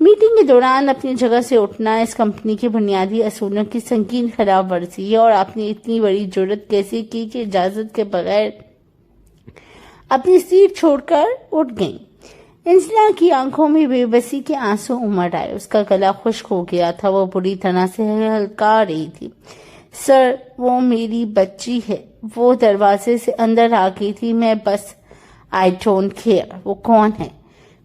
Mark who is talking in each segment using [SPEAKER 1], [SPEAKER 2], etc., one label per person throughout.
[SPEAKER 1] Meeting کے دوران اپنی جگہ سے اٹھنا اس کمپنی کے بنیادی اصولوں کی سنگین خلاف ورزی ہے، اور آپ نے اتنی بڑی جرات کیسے کی کہ اجازت کے بغیر اپنی سیٹ چھوڑ کر اٹھ گئیں؟ انجلا کی آنکھوں میں بے بسی کے آنسو امڑ آئے، اس کا گلا خشک ہو گیا تھا، وہ بری طرح سے ہلکا رہی تھی۔ سر، وہ میری بچی ہے، وہ دروازے سے اندر آ گئی تھی، میں بس آئی ڈونٹ کیئر وہ کون ہے۔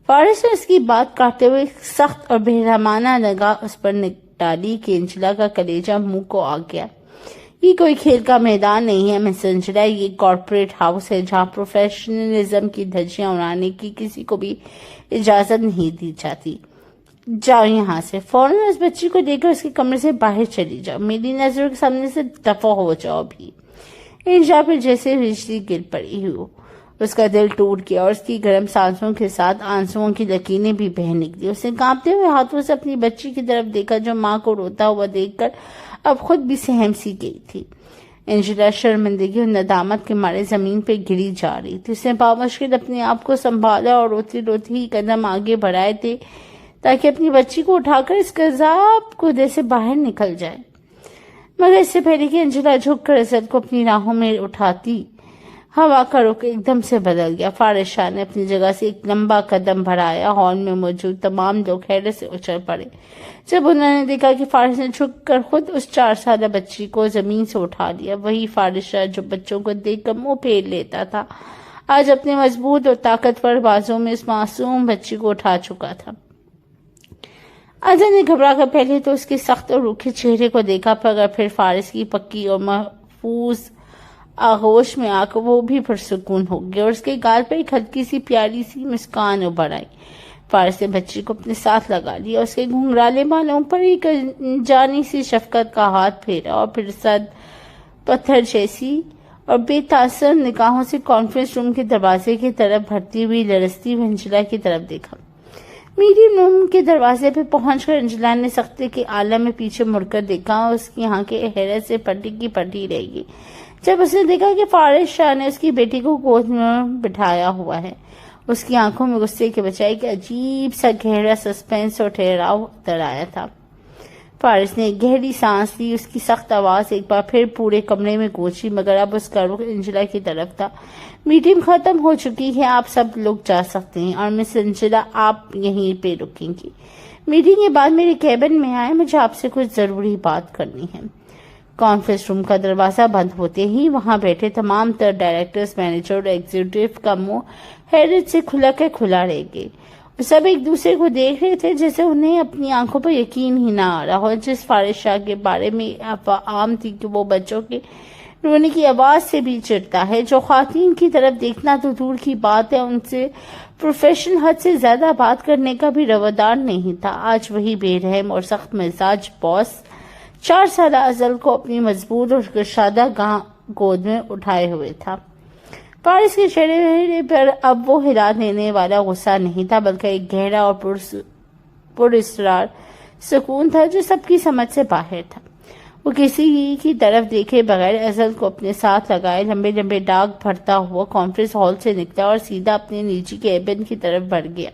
[SPEAKER 1] فارس نے اس کی بات کاٹتے ہوئے سخت اور بہرحمانہ نگاہ اس پر ڈالی کہ انجلا کا کلیجہ منہ کو آ گیا۔ یہ کوئی کھیل کا میدان نہیں ہے مس انجلا، یہ کارپوریٹ ہاؤس ہے جہاں پروفیشنلزم کی دھجیاں اڑانے کی کسی کو بھی اجازت نہیں دی جاتی۔ جاؤ یہاں سے، فوراً اس بچی کو لے کر اس کے کمرے سے باہر چلی جاؤ، میری نظروں کے سامنے سے دفع ہو جاؤ بھی۔ انجلا پہ جیسے بجلی گر پڑی ہو، اس کا دل ٹوٹ گیا اور اس کی گرم سانسوں کے ساتھ آنسوؤں کی لکیریں بھی بہہ نکلی۔ اس نے کانپتے ہوئے ہاتھوں سے اپنی بچی کی طرف دیکھا جو ماں کو روتا ہوا دیکھ کر اب خود بھی سہم سی گئی تھی۔ انجلا شرمندگی اور ندامت کے مارے زمین پہ گری جا رہی تھی۔ اس نے بامشکل اپنے آپ کو سنبھالا اور روتی روتی ہی قدم آگے بڑھائے تھے تاکہ اپنی بچی کو اٹھا کر اس عذاب کودے سے باہر نکل جائے، مگر اس سے پہلے کہ انجلا جھک کر عزت کو اپنی راہوں میں اٹھاتی، ہوا کا رخ ایک دم سے بدل گیا۔ فارس شاہ نے اپنی جگہ سے ایک لمبا قدم بڑھایا، ہال میں موجود تمام لوگ حیرت سے اچھل پڑے جب انہوں نے دیکھا کہ فارس نے جھک کر خود اس 4 سالہ بچی کو زمین سے اٹھا لیا۔ وہی فارس شاہ جو بچوں کو دیکھ کر منہ پھیر لیتا تھا، آج اپنے مضبوط اور طاقتور بازوں میں اس معصوم بچی کو اٹھا چکا تھا۔ آزا نے گھبرا کر پہلے تو اس کے سخت اور روکھے چہرے کو دیکھا، مگر پھر فارس کی پکی اور محفوظ آغوش میں آ کر وہ بھی پرسکون ہو گیا اور اس کے گال پر ایک ہلکی سی پیاری سی مسکان ابھر آئی۔ فارس نے بچی کو اپنے ساتھ لگا لیا، اس کے گھنگرالے بالوں پر ایک جانی سی شفقت کا ہاتھ پھیرا اور پھر سد پتھر جیسی اور بے تاثر نگاہوں سے کانفرنس روم کے دروازے کی طرف بڑھتی ہوئی لرزتی ہوئی انجلا کی طرف دیکھا۔ میٹنگ روم کے دروازے پہ پہنچ کر انجلا نے سختی کے عالم میں پیچھے مڑ کر دیکھا اور اس کی آنکھیں حیرت سے پٹی کی پٹی رہ گئی جب اس نے دیکھا کہ فارس شاہ نے اس کی بیٹی کو گود میں بٹھایا ہوا ہے۔ اس کی آنکھوں میں غصے کے بجائے ایک عجیب سا گہرا سسپینس اور ٹھہراؤ نظر آیا تھا۔ فارس نے ایک گہری سانس لی، اس کی سخت آواز ایک بار پھر پورے کمرے میں گونجی، مگر اب اس کا رخ انجلا کی طرف تھا۔ میٹنگ ختم ہو چکی ہے، آپ سب لوگ جا سکتے ہیں، اور مس انجلا آپ یہیں پہ رکیں گی۔ میٹنگ کے بعد میرے کیبن میں آئے، مجھے آپ سے کچھ ضروری بات کرنی ہے۔ کانفرنس روم کا دروازہ بند ہوتے ہی وہاں بیٹھے تمام تر ڈائریکٹرز، مینیجر اور ایگزیکٹو کا منہ حیرت سے کھلا رہ گئے۔ سب ایک دوسرے کو دیکھ رہے تھے جیسے انہیں اپنی آنکھوں پر یقین ہی نہ آ رہا ہو۔ جس فارس شاہ کے بارے میں عام تھی کہ وہ بچوں کے رونے کی آواز سے بھی چڑھتا ہے، جو خواتین کی طرف دیکھنا تو دور کی بات ہے، ان سے پروفیشنل حد سے زیادہ بات کرنے کا بھی روادار نہیں تھا، آج وہی بے رحم اور سخت مزاج باس 4 سالہ ازل کو اپنی مضبوط اور گشادہ گود میں اٹھائے ہوئے تھا۔ فارس کے چہرے پر اب وہ ہلا دینے والا غصہ نہیں تھا، بلکہ ایک گہرا اور پراسرار سکون تھا جو سب کی سمجھ سے باہر تھا۔ وہ کسی کی طرف دیکھے بغیر ازل کو اپنے ساتھ لگائے لمبے لمبے ڈاک بھرتا ہوا کانفرنس ہال سے نکلا اور سیدھا اپنے نجی کیبن کی طرف بڑھ گیا۔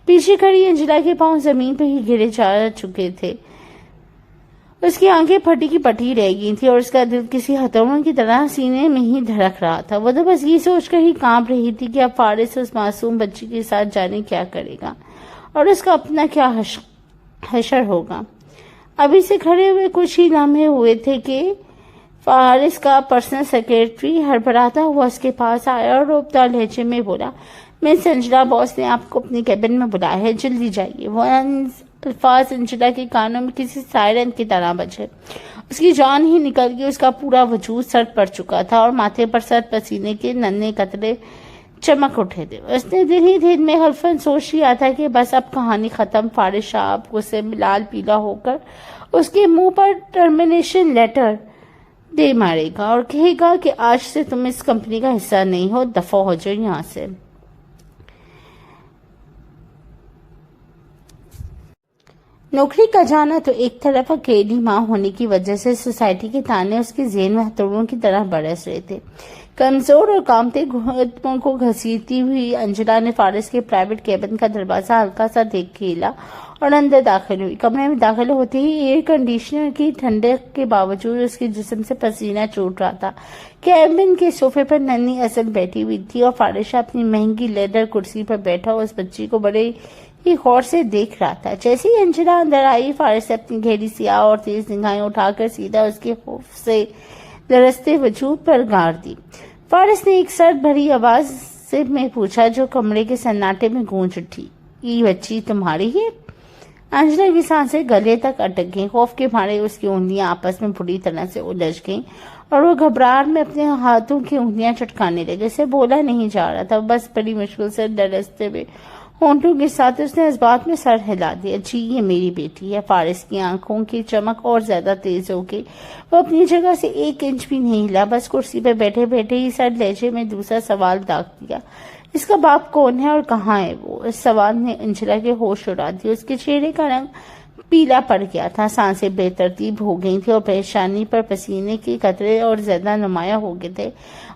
[SPEAKER 1] پیچھے کھڑی انجلا کے پاؤں زمین پہ ہی گرے جا چکے تھے، اس کی آنکھیں پھٹی کی پٹی رہ گئی تھی اور اس کا دل کسی ہتھوڑوں کی طرح سینے میں ہی دھڑک رہا تھا۔ وہ تو بس یہ سوچ کر ہی کانپ رہی تھی کہ اب فارس اس معصوم بچی کے ساتھ جانے کیا کرے گا اور اس کا اپنا کیا حشر ہوگا۔ ابھی سے کھڑے ہوئے کچھ ہی لمحے ہوئے تھے کہ فارس کا پرسنل سیکرٹری ہڑبڑاتا ہوا اس کے پاس آیا اور روبدار لہجے میں بولا، مس انجلا، باس نے آپ کو اپنے کیبن میں بلایا ہے، جلدی جائیے۔ وہ الفاظ انجلا کے کانوں میں کسی سائرن کی طرح بجے، اس کی جان ہی نکل گئی، اس کا پورا وجود سرد پڑ چکا تھا اور ماتھے پر سرد پسینے کے ننھے قطرے چمک اٹھے تھے۔ اس نے دل ہی دل میں خلفاً سوچ لیا تھا کہ بس اب کہانی ختم۔ فارس شاہ غصے میں لال پیلا ہو کر اس کے منہ پر ٹرمینیشن لیٹر دے مارے گا اور کہے گا کہ آج سے تم اس کمپنی کا حصہ نہیں ہو، دفع ہو جاؤ یہاں سے۔ نوکری کا جانا تو ایک طرف، اکیلی ماں ہونے کی وجہ سے سوسائٹی کے تانے اس کے ذہن میں ہتھوڑوں کی طرح برس رہے تھے۔ کمزور اور کانپتے گھٹنوں کو گھسیٹتی ہوئی انجلا نے فارس کے پرائیویٹ کیبن کا دروازہ ہلکا سا دیکھ کھیلا اور اندر داخل ہوئی۔ کمرے میں داخل ہوتے ہی ایئر کنڈیشنر کی ٹھنڈک کے باوجود اس کے جسم سے پسینہ چھوٹ رہا تھا۔ کیبن کے صوفے پر ننھی اصل بیٹھی ہوئی تھی اور فارشہ اپنی مہنگی لیدر کرسی پر بیٹھا اس بچی کو بڑے ہی غور سے دیکھ رہا تھا۔ جیسے ہی انجلا اندر آئی، فارش سے اپنی گہری سیاہ اور تیز نگاہیں اٹھا کر سیدھا اس کے خوف سے لرزتے وجود پر گار دی۔ فارش نے ایک سرد بھری آواز سے میں پوچھا جو کمرے کے سناٹے میں گونج اٹھی، یہ بچی تمہاری ہے؟ انجلا کی سانسیں گلے تک اٹک گئیں۔ خوف کے مارے اس کی انگلیاں آپس میں بری طرح سے الجھ گئیں اور وہ گھبراہٹ میں اپنے ہاتھوں کی انگلیاں چٹکانے لگے۔ اسے بولا نہیں جا رہا تھا، بس بڑی مشکل سے لرزتے ہوئے ہونٹوں کے ساتھ اس نے اس بات میں سر ہلا دیا، جی یہ میری بیٹی ہے۔ فارس کی آنکھوں کی چمک اور زیادہ تیز ہو گئی۔ وہ اپنی جگہ سے 1 انچ بھی نہیں ہلا، بس کرسی پہ بیٹھے بیٹھے ہی سر لہجے میں دوسرا سوال داغ دیا، اس کا باپ کون ہے اور کہاں ہے وہ؟ اس سوال نے انجلا کے ہوش اڑا دیے۔ اس کے چہرے کا رنگ پیلا پڑ گیا تھا، سانسیں بے ترتیب ہو گئی تھی اور پیشانی پر پسینے کے قطرے اور زیادہ نمایاں ہو گئے تھے۔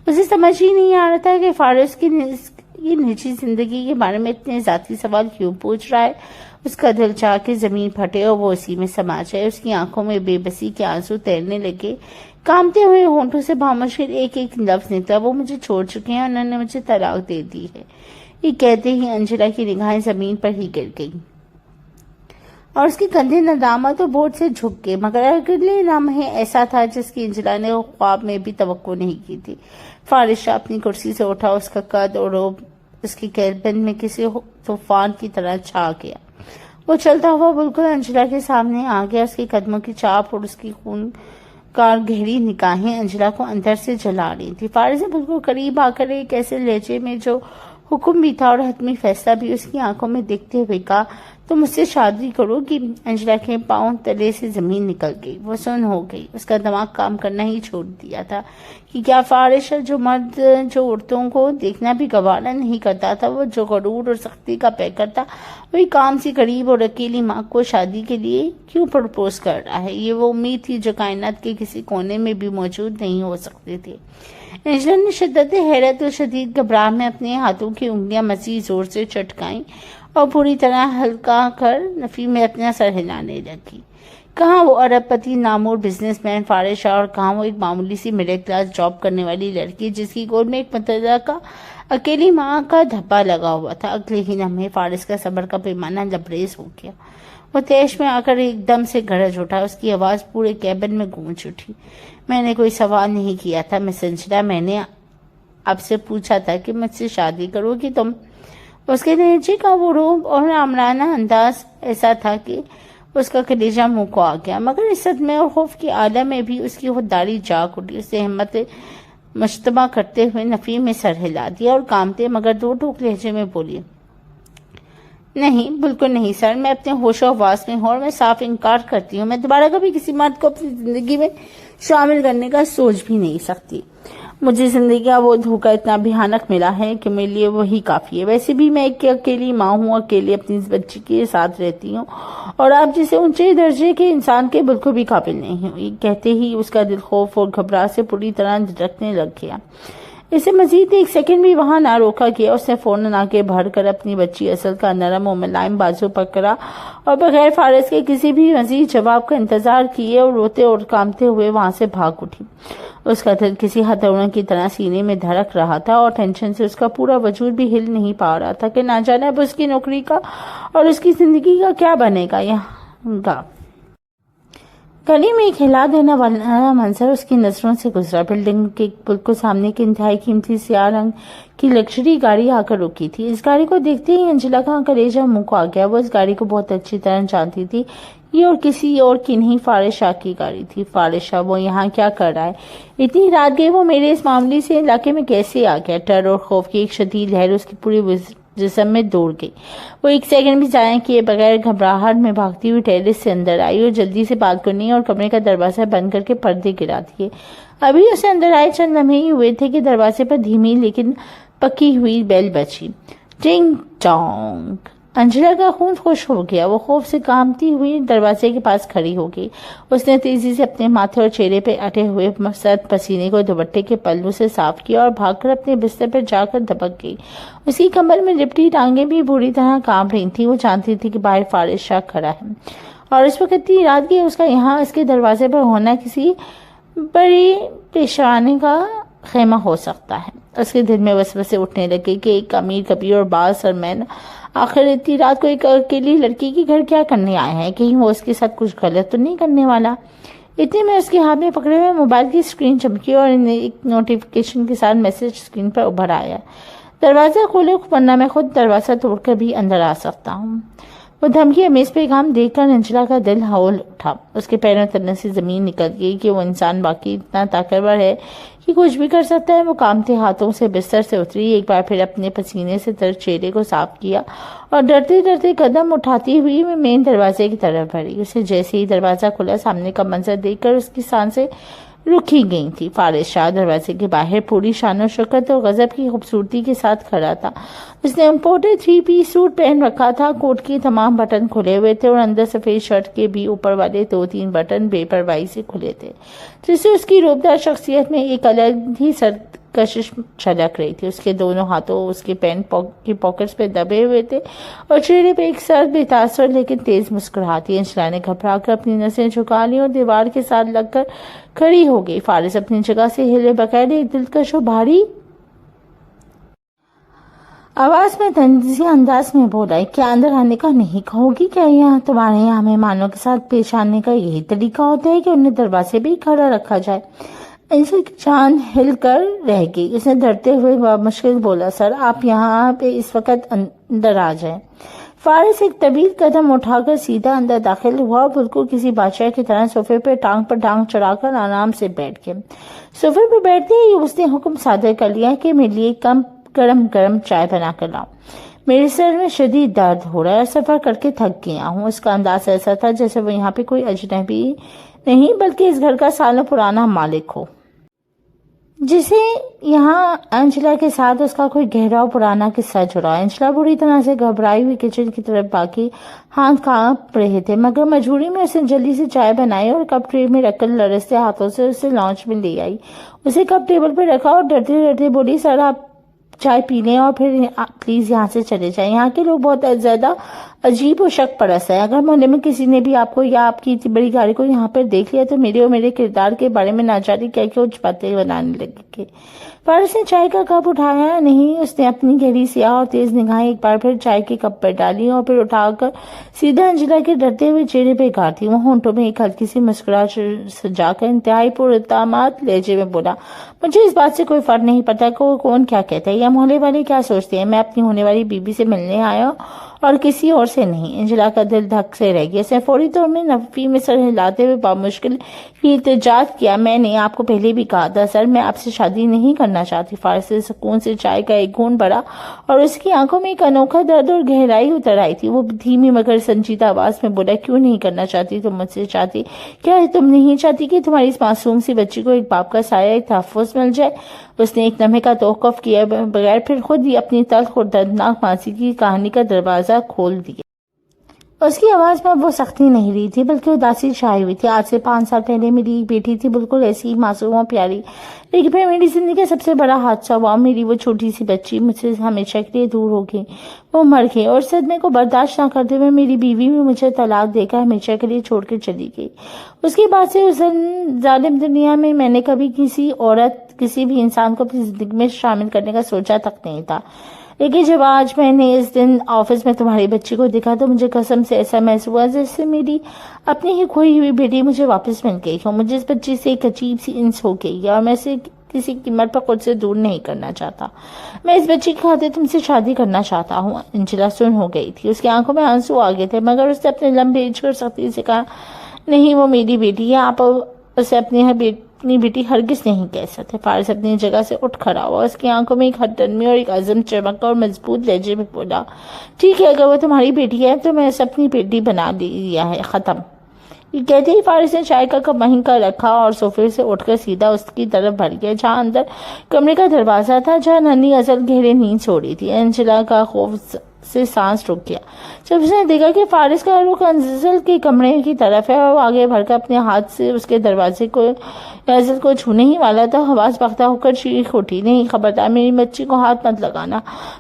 [SPEAKER 1] اسے سمجھ ہی نہیں آ رہا تھا کہ فارس کی یہ نجی زندگی کے بارے میں اتنے ذاتی سوال کیوں پوچھ رہا ہے۔ اس کا دل چاہ کے زمین پھٹے اور وہ اسی میں سما جائے۔ اس کی آنکھوں میں بے بسی کے آنسو تیرنے لگے۔ کامتے ہوئے ہونٹوں سے بامشکل ایک ایک لفظ نکلا، وہ مجھے چھوڑ چکے ہیں اور انہوں نے مجھے طلاق دے دی ہے۔ یہ کہتے ہی انجلا کی نگاہیں زمین پر ہی گر گئیں اور اس کے کندھے ندامت اور بوجھ سے جھک گئے، مگر اگلے لمحے ایسا تھا جس کی انجلا نے خواب میں بھی توقع نہیں کی تھی۔ فارشہ اپنی کرسی سے اٹھا، اس کا قد اور روب اس کی کیبن میں کسی طوفان کی طرح چھا گیا۔ وہ چلتا ہوا بالکل انجلا کے سامنے آ گیا، اس کے قدموں کی چاپ اور اس کی خون کار گہری نگاہیں انجلا کو اندر سے جلا رہی تھی۔ فارس نے بالکل قریب آ کر ایک ایسے لہجے میں جو حکم بھی تھا اور حتمی فیصلہ بھی اس کی آنکھوں میں دیکھتے ہوئے کہا، تم مجھ سے شادی کرو گی؟ انجلا کے پاؤں تلے سے زمین نکل گئی، وہ سن ہو گئی۔ اس کا دماغ کام کرنا ہی چھوڑ دیا تھا کہ کیا فارش جو مرد جو عورتوں کو دیکھنا بھی گوارا نہیں کرتا تھا، وہ جو غرور اور سختی کا پیکر تھا، وہی کام سی غریب اور اکیلی ماں کو شادی کے لیے کیوں پرپوز کر رہا ہے؟ یہ وہ امید تھی جو کائنات کے کسی کونے میں بھی موجود نہیں ہو سکتی تھی۔ انجلا نے شدت حیرت اور شدید گھبراہٹ میں اپنے ہاتھوں کی انگلیاں مزید زور سے چٹکائیں اور پوری طرح ہلکا کر نفی میں اپنا سر ہلانے لگی۔ کہاں وہ ارب پتی نامور بزنس مین فارشہ اور کہاں وہ ایک معمولی سی مڈل کلاس جاب کرنے والی لڑکی جس کی گود میں ایک متعلقہ اکیلی ماں کا دھبا لگا ہوا تھا۔ اگلے ہی لمحے فارس کا صبر کا پیمانہ لبریز ہو گیا۔ وہ تیش میں آ کر ایک دم سے گرج اٹھا، اس کی آواز پورے کیبن میں گونج اٹھی، میں نے کوئی سوال نہیں کیا تھا مس انجلا، میں نے آپ سے پوچھا تھا کہ مجھ سے شادی کرو گی تم؟ اس کے لہجے کا وہ روب اور آمرانہ انداز ایسا تھا کہ اس کا کلیجہ منہ کو آ گیا، مگر اس صدمے اور خوف کے عالم میں بھی اس کی خودداری جاگ اٹھی۔ اسے ہمت مجتمع کرتے ہوئے نفی میں سر ہلا دیا اور کامتے مگر دو ٹوک لہجے میں بولی، نہیں بالکل نہیں سر، میں اپنے ہوش و حواس میں ہوں اور میں صاف انکار کرتی ہوں، میں دوبارہ کبھی کسی مرد کو اپنی زندگی میں شامل کرنے کا سوچ بھی نہیں سکتی۔ مجھے زندگی کا وہ دھوکہ اتنا بھیانک ملا ہے کہ میرے لیے وہی کافی ہے۔ ویسے بھی میں ایک اکیلی ماں ہوں، اکیلی اپنی بچی کے ساتھ رہتی ہوں اور آپ جسے اونچے درجے کے انسان کے بالکل بھی قابل نہیں ہوں۔ یہ کہتے ہی اس کا دل خوف اور گھبراہٹ سے پوری طرح دھڑکنے لگ گیا۔ اسے مزید 1 سیکنڈ بھی وہاں نہ روکا گیا۔ اس نے فوراً آگے بڑھ کر اپنی بچی اصل کا نرم و ملائم بازو پکڑا اور بغیر فارس کے کسی بھی مزید جواب کا انتظار کیے اور روتے اور کامتے ہوئے وہاں سے بھاگ اٹھی۔ اس کا دل کسی ہتھوڑے کی طرح سینے میں دھڑک رہا تھا اور ٹینشن سے اس کا پورا وجود بھی ہل نہیں پا رہا تھا کہ نہ جانے اب اس کی نوکری کا اور اس کی زندگی کا کیا بنے گا۔ یہاں گلی میں ایک ہلا دینے والا منظر اس کی نظروں سے گزرا۔ بلڈنگ کے بالکل سامنے کی انتہائی قیمتی سیاہ رنگ کی لگژری گاڑی آ کر رکی تھی۔ اس گاڑی کو دیکھتے ہی انجلا کا کلیجہ منہ کو آ گیا۔ وہ اس گاڑی کو بہت اچھی طرح جانتی تھی، یہ اور کسی اور کی نہیں فارس شاہ کی گاڑی تھی۔ فارس شاہ وہ یہاں کیا کر رہا ہے؟ اتنی رات گئے وہ میرے اس معاملے سے علاقے میں کیسے آ گیا؟ ڈر اور خوف کی ایک شدید لہر اس کی پوری جسم میں دوڑ گئی۔ وہ 1 سیکنڈ بھی ضائع کیے بغیر گھبراہٹ میں بھاگتی ہوئی ٹیرس سے اندر آئی اور جلدی سے بالکنی اور کمرے کا دروازہ بند کر کے پردے گرا دیے۔ ابھی اسے اندر آئے چند لمحے ہی ہوئے تھے کہ دروازے پر دھیمی لیکن پکی ہوئی بیل بجی، ٹنگ ٹانگ۔ انجلا کا خون خوش ہو گیا. وہ خوف سے کانپتی ہوئی دروازے کے پاس کھڑی ہو گئی. اس نے تیزی سے اپنے ماتھے اور چہرے پہ اٹے ہوئے سرد پسینے کو دوپٹے کے پلو سے صاف کیا اور بھاگ کر اپنے بستر پر جا کر دبک گئی. اس کی کمر میں لپٹی ٹانگیں بھی بری طرح کانپ رہی تھیں. وہ جانتی تھی کہ باہر فارس شاہ کھڑا ہے اور اس وقت اتنی رات کی اس کا یہاں اس کے دروازے پر ہونا کسی بڑی پیشوانے کا خیمہ ہو سکتا ہے. اس کے دل میں وسوسے اٹھنے لگے کہ ایک امیر کبیر اور باز سرمین آخر اتنی رات کو ایک اکیلی لڑکی کے گھر کیا کرنے آئے ہیں؟ کہیں وہ اس کے ساتھ کچھ غلط تو نہیں کرنے والا؟ اتنے میں اس کے ہاتھ میں پکڑے ہوئے موبائل کی اسکرین چمکی اور ایک نوٹیفیکیشن کے ساتھ میسج اسکرین پر ابھر آیا. دروازہ کھولے ورنہ میں خود دروازہ توڑ کر بھی اندر آ سکتا ہوں. وہ دھمکی امیز پیغام دیکھ کر انجلا کا دل ہول اٹھا. اس کے پیروں تلنے سے زمین نکل گئی کہ وہ انسان باقی اتنا طاقتور ہے کہ کچھ بھی کر سکتا ہے. وہ کانپتے ہاتھوں سے بستر سے اتری, ایک بار پھر اپنے پسینے سے تر چہرے کو صاف کیا اور ڈرتے ڈرتے قدم اٹھاتی ہوئی میں مین دروازے کی طرف بڑھی. اسے جیسے ہی دروازہ کھلا سامنے کا منظر دیکھ کر اس کی سانسیں رکی گئی تھی. فارس شاہ دروازے کے باہر پوری شان و شوکت اور غضب کی خوبصورتی کے ساتھ کھڑا تھا. اس نے امپورٹڈ 3 پیس سوٹ پہن رکھا تھا. کوٹ کے تمام بٹن کھلے ہوئے تھے اور اندر سفید شرٹ کے بھی اوپر والے 2-3 بٹن بے پرواہی سے کھلے تھے, جس سے اس کی روبدار شخصیت میں ایک الگ ہی سرکشش چھلک رہی تھی. اس کے دونوں ہاتھوں اس کے پینٹ کی پاکٹس پہ دبے ہوئے تھے اور چہرے پہ ایک سرد بے تاثر لیکن تیز مسکراہٹ. انجلا نے گھبرا کر اپنی نسیں جھکا لی اور دیوار کے ساتھ لگ کر کھڑی ہو گئی. فارس اپنی جگہ سے ہلے بغیر ایک دلکش و بھاری آواز میں تنزیہ انداز میں بولا, کیا اندر آنے کا نہیں کہو گی؟ کیا یہاں تمہارے یہاں مہمانوں کے ساتھ پیش آنے کا یہی طریقہ ہوتا ہے کہ انہیں دروازے پہ ہی کھڑا رکھا جائے؟ انجلا کی جان ہل کر رہ گئی. اس نے ڈرتے ہوئے مشکل بولا, سر آپ یہاں پہ اس وقت اندر آ جائیں. فارس ایک طویل قدم اٹھا کر سیدھا اندر داخل ہوا, بالکل کسی بادشاہ کی طرح صوفے پہ ٹانگ پر ٹانگ چڑھا کر آرام سے بیٹھ گیا. صوفے پہ بیٹھتے ہی اس نے حکم صادر کر لیا کہ میرے لیے کم گرم گرم چائے بنا کر لاؤ. میرے سر میں شدید درد ہو رہا ہے اور سفر کر کے تھک گیا ہوں. اس کا انداز ایسا تھا جیسے وہ یہاں پہ کوئی اجنبی نہیں بلکہ اس گھر کا سالوں پرانا مالک ہو, جسے یہاں انجلا کے ساتھ اس کا کوئی گہرا و پرانا قصہ جڑا. انجلا بری طرح سے گھبرائی ہوئی کچن کی طرف باقی ہاتھ کانپ رہے تھے, مگر مجبوری میں اسے جلدی سے چائے بنائی اور کپ ٹرے میں رکھ کر لرزتے ہاتھوں سے اسے لانچ میں لے آئی. اسے کپ ٹیبل پر رکھا اور ڈرتے ڈرتے بولی, سر آپ چائے پی لیں اور پھر پلیز یہاں سے چلے جائیں. یہاں کے لوگ بہت زیادہ عجیب و شک پرست ہے. اگر محلے میں کسی نے بھی آپ کو یا آپ کی اتنی بڑی گاڑی کو یہاں پر دیکھ لیا تو میرے اور میرے کردار کے بارے میں نہ جانے کیا کچھ باتیں بنانے لگے. فارس نے چائے کا کپ اٹھایا نہیں. اس نے اپنی گہری سیاہ اور تیز نگاہیں ایک بار پھر چائے کے کپ پر ڈالی اور پھر اٹھا کر سیدھا انجلا کے ڈرتے ہوئے چہرے پہ گاڑی. وہ ہونٹوں میں ایک ہلکی سی مسکراہٹ سجا کر انتہائی پراعتماد لہجے میں بولا, مجھے اس بات سے کوئی فرق نہیں پڑتا کہ کون کیا کہتا ہے یا محلے والے کیا سوچتے ہیں. میں اپنی ہونے والی بیوی سے ملنے آیا اور کسی اور سے نہیں. انجلا کا دل دھک سے رہ گیا. اس نے فوری طور میں نفی میں سر ہلاتے ہوئے بامشکل ہی احتجاج کیا, میں نے آپ کو پہلے بھی کہا تھا سر, میں آپ سے شادی نہیں کرنا چاہتی. فارس سے سکون سے چائے کا ایک گھونٹ بھرا اور اس کی آنکھوں میں ایک انوکھا درد اور گہرائی اتر آئی تھی. وہ دھیمی مگر سنجیدہ آواز میں بولا, کیوں نہیں کرنا چاہتی تم مجھ سے شادی؟ کیا تم نہیں چاہتی کہ تمہاری اس معصوم سی بچی کو ایک باپ کا سایہ, ایک تحفظ مل جائے؟ اس نے ایک لمحے کا توقف کیا بغیر پھر خود ہی اپنی تلخ اور دردناک ماضی کی کہانی کا دروازہ کھول دیا. اس کی آواز میں وہ سختی نہیں رہی تھی بلکہ اداسی چھائی ہوئی تھی. آج سے 5 سال پہلے میری ایک بیٹی تھی, بالکل ایسی ہی معصوم اور پیاری, لیکن پھر میری زندگی کا سب سے بڑا حادثہ ہوا. میری وہ چھوٹی سی بچی مجھ سے ہمیشہ کے لیے دور ہو گئی, وہ مر گئی اور صدمے کو برداشت نہ کرتے ہوئے میری بیوی بھی مجھے طلاق دے کر ہمیشہ کے لیے چھوڑ کر چلی گئی. اس کے بعد سے اس ظالم دنیا میں میں نے کبھی کسی عورت, کسی بھی انسان کو اپنی زندگی میں شامل کرنے کا سوچا تک نہیں تھا. لیکن جب آج میں نے اس دن آفس میں تمہاری بچی کو دیکھا تو مجھے قسم سے ایسا محسوس ہوا جیسے میری اپنی ہی کھوئی ہوئی بیٹی مجھے واپس مل گئی ہو. مجھے اس بچی سے ایک عجیب سی انس ہو گئی ہے اور میں اسے کسی قیمت پر خود سے دور نہیں کرنا چاہتا. میں اس بچی کی خاطر تم سے شادی کرنا چاہتا ہوں. انجلا سن ہو گئی تھی. اس کی آنکھوں میں آنسو آ گئے تھے, مگر اس نے اپنے لمبے بھیج کر سختی سے کہا, نہیں, وہ میری بیٹی ہے, آپ اسے اپنی بیٹی ہرگز نہیں کہہ سکتے. فارس اپنی جگہ سے اٹھ کھڑا ہوا. اس کی آنکھوں میں ایک ہٹ نرمی اور ایک عزم چمکا اور مضبوط لہجے میں بولا, ٹھیک ہے, اگر وہ تمہاری بیٹی ہے تو میں اسے اپنی بیٹی بنا لیا ہے, ختم. یہ کہتے ہی فارس نے چائے کا کپ وہیں کا رکھا اور صوفے سے اٹھ کر سیدھا اس کی طرف بڑھ گیا جہاں اندر کمرے کا دروازہ تھا, جہاں ننھی ازل گہرے نیند سو رہی تھی. انجلا کا خوف سے سانس رک گیا جب اس نے دیکھا کہ فارس کا رخ انزل کے کمرے کی طرف ہے اور وہ آگے بڑھ کر اپنے ہاتھ سے اس کے دروازے کو انزل کو چھونے ہی والا تھا۔ حواس باختہ ہو کر چیخ اٹھی، نہیں، خبردار، میری بچی کو ہاتھ مت لگانا۔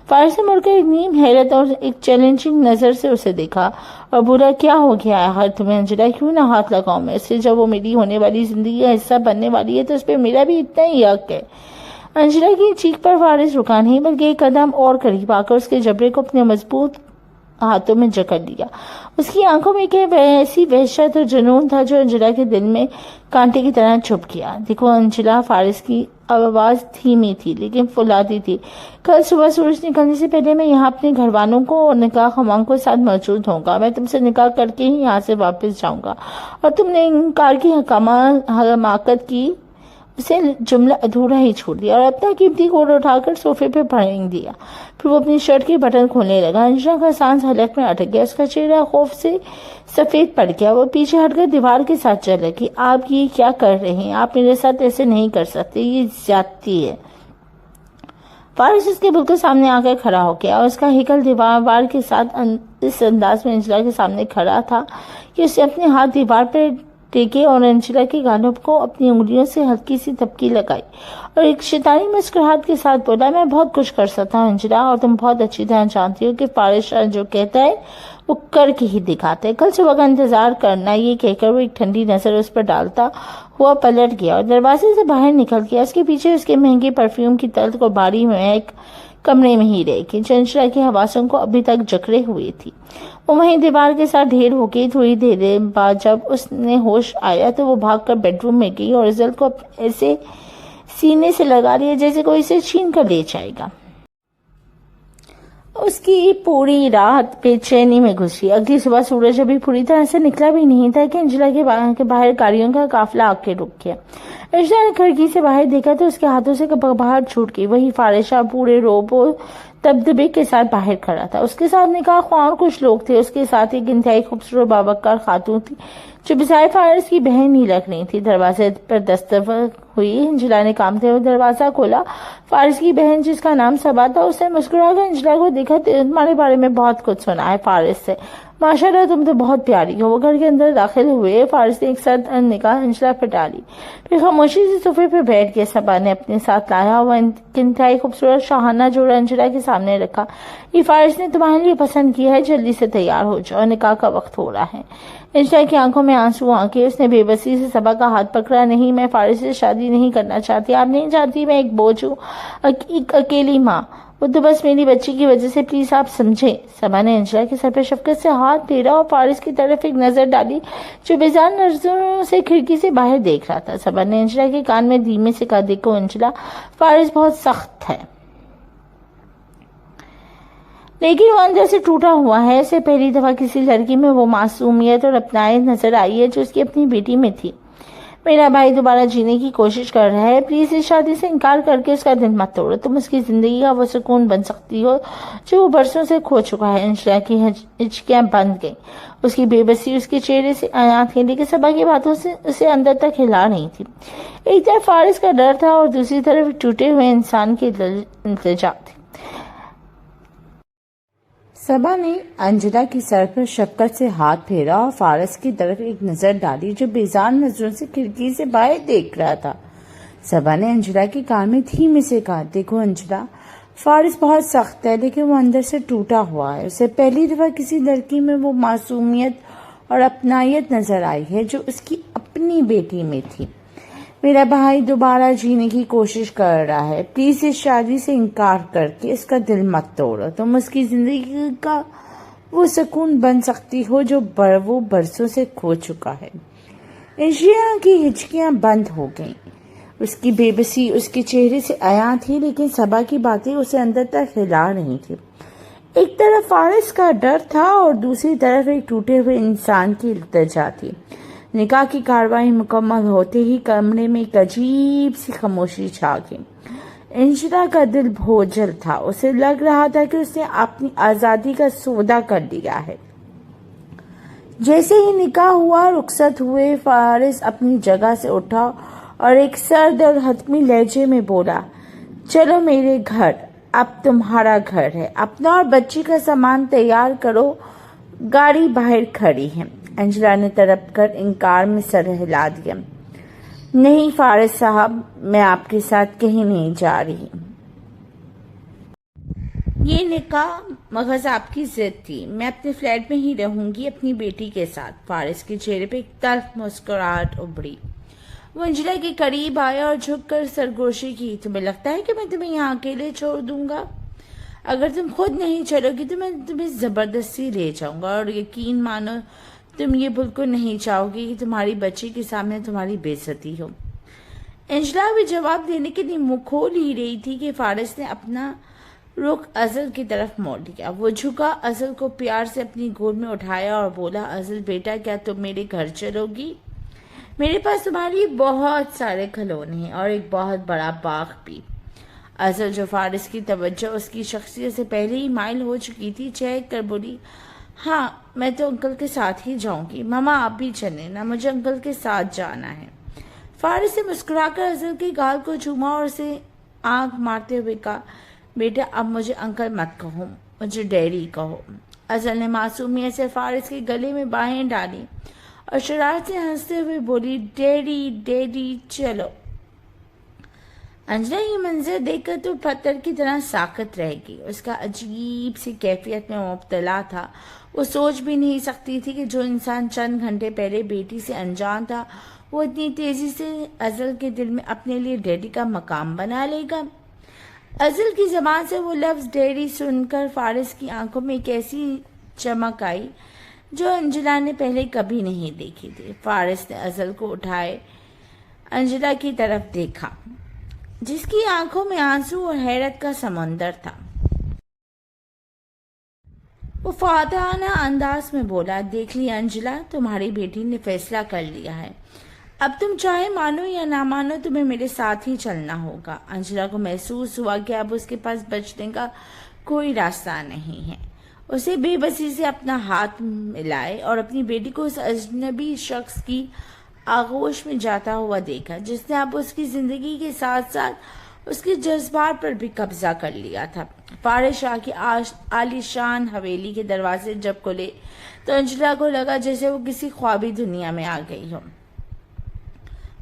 [SPEAKER 1] فارس نے مڑ کر ایک نیم حیرت اور ایک چیلنجنگ نظر سے اسے دیکھا اور بولا، کیا ہو گیا ہے ہر تمہیں انجلا؟ کیوں نہ ہاتھ لگاؤں میں اسے؟ جب وہ میری ہونے والی زندگی کا حصہ بننے والی ہے تو اس پہ میرا بھی اتنا ہی حق ہے۔ انجلا کی چیخ پر فارس رکا نہیں بلکہ ایک قدم اور قریب آ کر اس کے جبڑے کو اپنے مضبوط ہاتھوں میں جکڑ لیا۔ اس کی آنکھوں میں ایک ایسی وحشت اور جنون تھا جو انجلا کے دل میں کانٹے کی طرح چھپ گیا۔ دیکھو انجلا، فارس کی آواز دھیمی تھی لیکن فولادی تھی، کل صبح سورج نکلنے سے پہلے میں یہاں اپنے گھر والوں کو اور نکاح خواہاں کے ساتھ موجود ہوں گا۔ میں تم سے نکاح کر کے ہی یہاں سے واپس جاؤں گا، اور تم نے انکار کی حماقت کی، اسے جملہ ادھورا ہی چھوڑ دیا اور اپنا قیمتی کوٹ اٹھا کر صوفے پہ پھینک دیا۔ پھر وہ اپنی شرٹ کے بٹن کھولنے لگا۔ انجلا کا سانس حلق میں اٹک گیا، اس کا چہرہ خوف سے سفید پڑ گیا۔ وہ پیچھے ہٹ کر دیوار کے ساتھ چل لگی۔ آپ یہ کیا کر رہے ہیں؟ آپ میرے ساتھ ایسے نہیں کر سکتے، یہ زیادتی ہے۔ فارس اس کے بالکل سامنے آ کر کھڑا ہو گیا اور اس کا ہیکل دیوار کے ساتھ اس انداز میں انجلا کے سامنے کھڑا تھا کہ اس نے اپنے ہاتھ دیوار پر ٹیکے اور انجلا کے گالوں کو اپنی انگلیوں سے ہلکی سی تھپکی لگائی اور ایک شیطانی مسکراہٹ کے ساتھ بولا، میں بہت کچھ کر سکتا ہوں انجلا، اور تم بہت اچھی طرح جانتی ہو کہ فارس شاہ جو کہتا ہے وہ کر کے ہی دکھاتا ہے۔ کل صبح کا انتظار کرنا، یہ کہہ کر وہ ایک ٹھنڈی نظر اس پر ڈالتا ہوا پلٹ گیا اور دروازے سے باہر نکل گیا۔ اس کے پیچھے اس کے مہنگے پرفیوم کی تلخ اور بھاری مہک کمرے میں ہی رہ گئی جو انجلا کی حواسوں کو ابھی تک جکڑے ہوئی تھی۔ وہ وہیں دیوار کے ساتھ ڈھیر ہو گئی۔ تھوڑی دیر بعد جب اس نے ہوش آیا تو وہ بھاگ کر بیڈ روم میں گئی اور عزل کو ایسے سینے سے لگا لیا جیسے کوئی اسے چھین کر لے جائے گا۔ اس کی پوری رات بے چینی میں گزری۔ اگلی صبح سورج ابھی پوری طرح سے نکلا بھی نہیں تھا کہ انجلا کے باہر گاڑیوں کا قافلہ آ کے رک گیا۔ انجلا نے کھڑکی سے باہر دیکھا تو اس کے ہاتھوں سے باہر چھوٹ گئی۔ وہی فارس شاہ پورے روب و دبدبے کے ساتھ باہر کھڑا تھا۔ اس کے ساتھ نکاح خواہ اور کچھ لوگ تھے۔ اس کے ساتھ ایک انتہائی خوبصورت باوقار خاتون تھی جو بظاہر فارس کی بہن ہی لگ رہی تھی۔ دروازے پر دستک ہوئی۔ انجلا نے کانپتے ہوئے دروازہ کھولا۔ فارس کی بہن جس کا نام صبا تھا، اس نے مسکرا کر انجلا کو دیکھا، تمہارے بارے میں بہت کچھ سنا ہے فارس سے، ماشاءاللہ تم تو بہت پیاری ہو۔ وہ گھر کے اندر داخل ہوئے۔ فارس نے ایک ساتھ نگاہ انجلا پہ ڈالی، پھر خاموشی سے صوفے پہ بیٹھ گیا۔ صبا نے اپنے ساتھ لایا ہوا انتہائی خوبصورت شاہانہ جوڑا انجلا کے سامنے رکھا۔ یہ فارس نے تمہارے لیے پسند کیا ہے، جلدی سے تیار ہو جاؤ، نکاح کا وقت ہو رہا ہے۔ انجلا کی آنکھوں میں آنسو آ کے اس نے بے بسی سے صبا کا ہاتھ پکڑا۔ نہیں، میں فارس سے شادی نہیں کرنا چاہتی، آپ نہیں چاہتی میں ایک بوجھ ہوں، ایک اکیلی ماں، وہ تو بس میری بچی کی وجہ سے، پلیز آپ سمجھیں۔ صبا نے انجلا کے سر پہ شفقت سے ہاتھ پھیرا اور فارس کی طرف ایک نظر ڈالی جو بیزار نظروں سے کھڑکی سے باہر دیکھ رہا تھا۔ صبا نے انجلا کے کان میں دھیمے سے کہا، دیکھو انجلا، فارس بہت سخت ہے لیکن وہ اندر سے ٹوٹا ہوا ہے۔ اسے پہلی دفعہ کسی لڑکی میں وہ معصومیت اور اپنائیت نظر آئی ہے جو اس کی اپنی بیٹی میں تھی۔ میرا بھائی دوبارہ جینے کی کوشش کر رہا ہے، پلیز اس شادی سے انکار کر کے اس کا دل مت توڑو، تم اس کی زندگی کا وہ سکون بن سکتی ہو جو وہ برسوں سے کھو چکا ہے۔ انجلا کی ہچکیاں بند گئیں، اس کی بے بسی اس کے چہرے سے آیا تھی لیکن صبا کی باتوں سے اسے اندر تک ہلا نہیں تھی۔ ایک طرف فارس کا ڈر تھا اور دوسری طرف ٹوٹے ہوئے انسان کی التجا تھی۔ صبا نے انجلا کی سر پر شفقت سے ہاتھ پھیرا اور فارس کی طرف ایک نظر ڈالی جو بیزار نظروں سے کھڑکی سے باہر دیکھ رہا تھا۔ صبا نے انجلا کے کان میں دھیمے سے کہا، دیکھو انجلا، فارس بہت سخت ہے لیکن وہ اندر سے ٹوٹا ہوا ہے۔ اسے پہلی دفعہ کسی لڑکی میں وہ معصومیت اور اپنائیت نظر آئی ہے جو اس کی اپنی بیٹی میں تھی۔ میرا بھائی دوبارہ جینے کی کوشش کر رہا ہے، پلیز اس شادی سے انکار کر کے اس کا دل مت توڑو، تم اس کی زندگی کا وہ سکون بن سکتی ہو جو وہ برسوں سے کھو چکا ہے۔ انجلا کی ہچکیاں بند ہو گئیں، اس کی بے بسی اس کے چہرے سے عیاں تھی لیکن صبا کی باتیں اسے اندر تک ہلا نہیں تھی۔ ایک طرف فارس کا ڈر تھا اور دوسری طرف ایک ٹوٹے ہوئے انسان کی التجا تھی۔ نکاح کی کارروائی مکمل ہوتے ہی کمرے میں ایک عجیب سی خاموشی چھا گئی۔ انجلا کا دل بھوجل تھا، اسے لگ رہا تھا کہ اس نے اپنی آزادی کا سودا کر لیا ہے۔ جیسے ہی نکاح ہوا، رخصت ہوئے، فارس اپنی جگہ سے اٹھا اور ایک سرد اور حتمی لہجے میں بولا، چلو میرے گھر، اب تمہارا گھر ہے، اپنا اور بچی کا سامان تیار کرو، گاڑی باہر کھڑی ہے۔ انجلا نے تڑپ کر انکار میں سر ہلا دیا۔ نہیں فارس صاحب، میں آپ کے ساتھ کہیں نہیں جا رہی۔ یہ نکاح محض آپ کی ضد تھی، میں اپنے فلیٹ میں ہی رہوں گی اپنی بیٹی کے ساتھ۔ فارس کے چہرے پہ ایک تلخ مسکراہٹ ابھری۔ وہ انجلا کے قریب آیا اور جھک کر سرگوشی کی۔ تمہیں لگتا ہے کہ میں تمہیں یہاں اکیلے چھوڑ دوں گا؟ اگر تم خود نہیں چلو گی تو میں تمہیں زبردستی لے جاؤں گا، اور یقین مانو تم یہ بالکل نہیں چاہو گی کہ تمہاری بچی کے سامنے تمہاری بے عزتی ہو۔ انجلا بھی جواب دینے کے لیے منہ کھول ہی رہی تھی کہ فارس نے اپنا رخ ازل کی طرف موڑ لیا۔ وہ جھکا، ازل کو پیار سے اپنی گود میں اٹھایا اور بولا، ازل بیٹا، کیا تم میرے گھر چلو گی؟ میرے پاس تمہاری بہت سارے کھلونے ہیں اور ایک بہت بڑا باغ بھی۔ ازل، جو فارس کی توجہ اس کی شخصیت سے پہلے ہی مائل ہو چکی تھی، چہک کر بولی، ہاں میں تو انکل کے ساتھ ہی جاؤں گی۔ ماما آپ بھی چلیں نا، مجھے انکل کے ساتھ جانا ہے۔ فارس نے مسکرا کر ازل کے گال کو چوما اور اسے آنکھ مارتے ہوئے کہا، بیٹا اب مجھے انکل مت کہو، مجھے ڈیڈی کہو۔ ازل نے معصومیت سے فارس کے گلے میں باہیں ڈالی اور شرارت سے ہنستے ہوئے بولی، ڈیڈی ڈیڈی چلو۔ انجلا یہ منظر دیکھ کر تو پتھر کی طرح ساکت رہ گئی۔ اس کا عجیب سی کیفیت میں مبتلا تھا۔ وہ سوچ بھی نہیں سکتی تھی کہ جو انسان چند گھنٹے پہلے بیٹی سے انجان تھا، وہ اتنی تیزی سے ازل کے دل میں اپنے لیے ڈیڈی کا مقام بنا لے گا۔ ازل کی زبان سے وہ لفظ ڈیڈی سن کر فارس کی آنکھوں میں ایک ایسی چمک آئی جو انجلا نے پہلے کبھی نہیں دیکھی تھی۔ فارس نے ازل کو اٹھائے انجلا کی طرف دیکھا، جس کی آنکھوں میں آنسو اور حیرت کا سمندر تھا۔ وہ فاتحانہ انداز میں بولا، دیکھ لی انجلا، تمہاری بیٹی نے فیصلہ کر لیا ہے، اب تم چاہے مانو یا نہ مانو تمہیں میرے ساتھ ہی چلنا ہوگا۔ انجلا کو محسوس ہوا کہ اب اس کے پاس بچنے کا کوئی راستہ نہیں ہے۔ اسے بے بسی سے اپنا ہاتھ ملائے اور اپنی بیٹی کو اس اجنبی شخص کی آغوش میں جاتا ہوا دیکھا، جس نے اب اس کی زندگی کے ساتھ ساتھ اس کے جذبات پر بھی قبضہ کر لیا تھا۔ فارس شاہ کی عالیشان حویلی کے دروازے جب کھلے تو انجلا کو لگا جیسے وہ کسی خوابی دنیا میں آ گئی ہو۔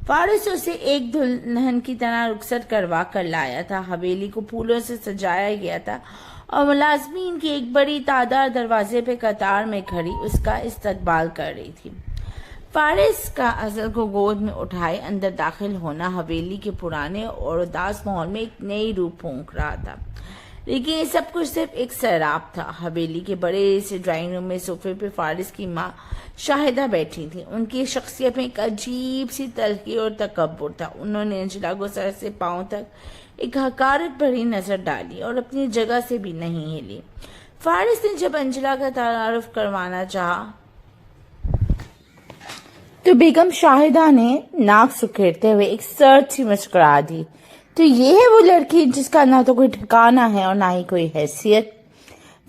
[SPEAKER 1] فارس اسے ایک دلہن کی طرح رخصت کروا کر لایا تھا۔ حویلی کو پھولوں سے سجایا گیا تھا اور ملازمین کی ایک بڑی تعداد دروازے پہ قطار میں کھڑی اس کا استقبال کر رہی تھی۔ فارس کا ازل کو گود میں اٹھائے اندر داخل ہونا حویلی کے پرانے اور اداس ماحول میں ایک نئی روح پھونک رہا تھا، لیکن یہ سب کچھ صرف ایک سیراب تھا۔ حویلی کے بڑے سے ڈرائنگ روم میں صوفے پہ فارس کی ماں شاہدہ بیٹھی تھی۔ ان کی شخصیت میں ایک عجیب سی تلخی اور تکبر تھا۔ انہوں نے انجلا کو سر سے پاؤں تک ایک حقارت بھری نظر ڈالی اور اپنی جگہ سے بھی نہیں ہلی۔ فارس نے جب انجلا کا تعارف کروانا چاہا تو بیگم شاہدہ نے ناک سکیڑتے ہوئے ایک سرد سی مسکرا دی، تو یہ ہے وہ لڑکی جس کا نہ تو کوئی ٹھکانہ ہے اور نہ ہی کوئی حیثیت۔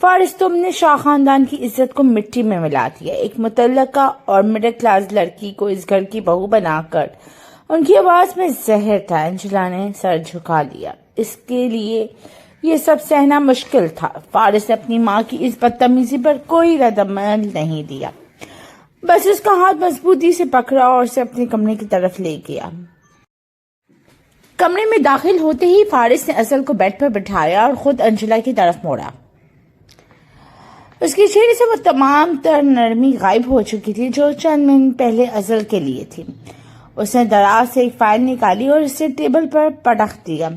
[SPEAKER 1] فارس، تم نے شاہ خاندان کی عزت کو مٹی میں ملا دیا۔ ایک متعلقہ اور مڈل کلاس لڑکی کو اس گھر کی بہو بنا کر۔ ان کی آواز میں زہر تھا۔ انجلا نے سر جھکا لیا۔ اس کے لیے یہ سب سہنا مشکل تھا۔ فارس نے اپنی ماں کی اس بدتمیزی پر کوئی رد عمل نہیں دیا، بس اس کا ہاتھ مضبوطی سے پکڑا اور اسے اپنے کمرے کی طرف لے گیا۔ کمرے میں داخل ہوتے ہی فارس نے ازل کو بیڈ پر بٹھایا اور خود انجلا کی طرف موڑا۔ اس کے چہرے سے وہ تمام تر نرمی غائب ہو چکی تھی جو چند منٹ پہلے ازل کے لیے تھی۔ اس نے دراز سے ایک فائل نکالی اور اسے ٹیبل پر پٹخ دیا۔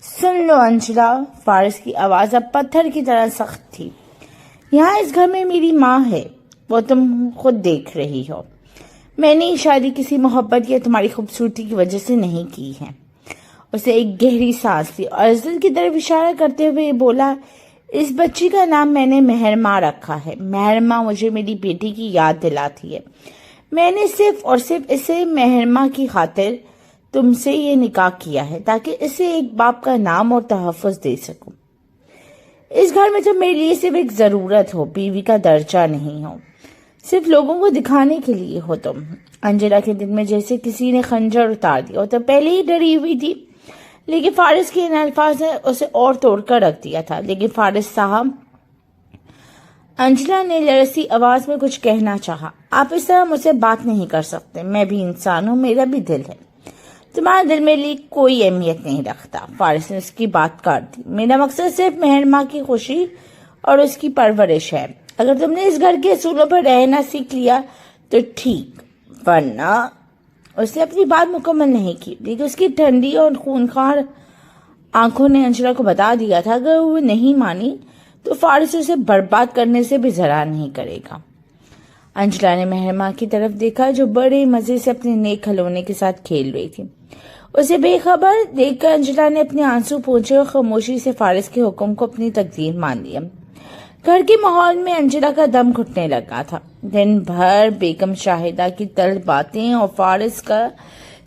[SPEAKER 1] سن لو انجلا، فارس کی آواز اب پتھر کی طرح سخت تھی، یہاں اس گھر میں میری ماں ہے، وہ تم خود دیکھ رہی ہو۔ میں نے یہ شادی کسی محبت یا تمہاری خوبصورتی کی وجہ سے نہیں کی ہے۔ اسے ایک گہری سانس لی اور ازل کی طرف اشارہ کرتے ہوئے بولا، اس بچی کا نام میں نے مہرماں رکھا ہے۔ مہرماں مجھے میری بیٹی کی یاد دلاتی ہے۔ میں نے صرف اور صرف اسے مہرماں کی خاطر تم سے یہ نکاح کیا ہے تاکہ اسے ایک باپ کا نام اور تحفظ دے سکوں۔ اس گھر میں تو میرے لیے صرف ایک ضرورت ہو، بیوی کا درجہ نہیں ہو، صرف لوگوں کو دکھانے کے لیے ہو تم۔ انجلا کے دل میں جیسے کسی نے خنجر اتار دیا، وہ تو پہلے ہی ڈری ہوئی تھی، لیکن فارس کے ان الفاظ نے اسے اور توڑ کر رکھ دیا تھا۔ لیکن فارس صاحب، انجلا نے لرزتی آواز میں کچھ کہنا چاہا۔ آپ اس طرح مجھ سے بات نہیں کر سکتے، میں بھی انسان ہوں، میرا بھی دل ہے، تمہارا دل میرے لیے کوئی اہمیت نہیں رکھتا۔ فارس نے اس کی بات کاٹ دی۔ میرا مقصد صرف مہر ماں کی خوشی اور اس کی پرورش ہے۔ اگر تم نے اس گھر کے اصولوں پر رہنا سیکھ لیا تو ٹھیک، ورنہ اس نے اپنی بات مکمل نہیں کی، لیکن اس کی ٹھنڈی اور خونخوار آنکھوں نے انجلا کو بتا دیا تھا اگر وہ نہیں مانی تو فارس اسے برباد کرنے سے بھی ذرا نہیں کرے گا۔ انجلا نے مہر ماں کی طرف دیکھا جو بڑے مزے سے اپنے نیک کھلونے کے ساتھ کھیل رہی تھی۔ اسے بے خبر دیکھ کر انجلا نے اپنے آنسو پوچھے اور خاموشی سے فارس کے حکم کو اپنی تقدیر مان لیا۔ گھر کے ماحول میں انجلا کا دم گھٹنے لگا تھا۔ دن بھر بیگم شاہدہ کی تلخ باتیں اور فارس کا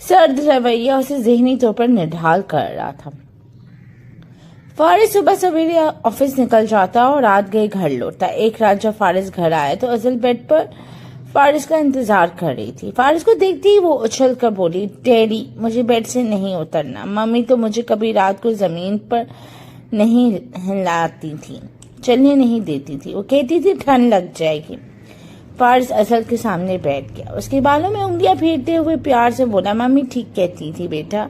[SPEAKER 1] سرد رویہ اسے ذہنی طور پر نڈھال کر رہا تھا۔ فارس صبح سویرے آفس نکل جاتا اور رات گئے گھر لوٹتا۔ ایک رات جب فارس گھر آیا تو ازل بیڈ پر فارس کا انتظار کر رہی تھی۔ فارس کو دیکھتی ہی وہ اچھل کر بولی، ڈیڈی مجھے بیڈ سے نہیں اترنا، ممی تو مجھے کبھی رات کو زمین پر نہیں ہلاتی تھی، چلنے نہیں دیتی تھی، وہ کہتی تھی ٹھنڈ لگ جائے گی۔ فارس ازل کے سامنے بیٹھ گیا، اس کے بالوں میں انگلیاں پھیرتے ہوئے پیار سے بولا، ممی ٹھیک کہتی تھی بیٹا،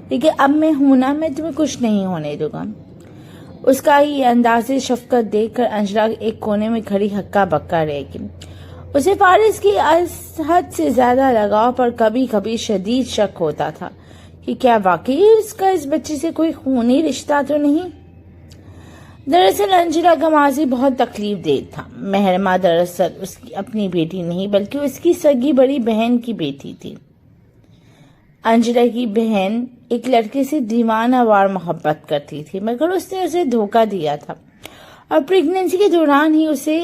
[SPEAKER 1] لیکن اب میں ہوں نا، میں تمہیں کچھ نہیں ہونے دوں گا۔ اس کا یہ انداز شفقت دیکھ کر انجلا ایک کونے میں کھڑی ہکا بکا رہ گئی۔ اسے فارس کی حد سے زیادہ لگاؤ پر کبھی کبھی شدید شک ہوتا تھا کہ کیا واقعی اس کا اس بچے سے کوئی خونی رشتہ تو نہیں۔ دراصل انجلا کا ماضی بہت تکلیف دہ تھا۔ مہر ماں دراصل اس کی اپنی بیٹی نہیں بلکہ اس کی سگی بڑی بہن کی بیٹی تھی۔ انجلا کی بہن ایک لڑکے سے دیوانہ وار محبت کرتی تھی، مگر اس نے اسے دھوکہ دیا تھا اور پریگننسی کے دوران ہی اسے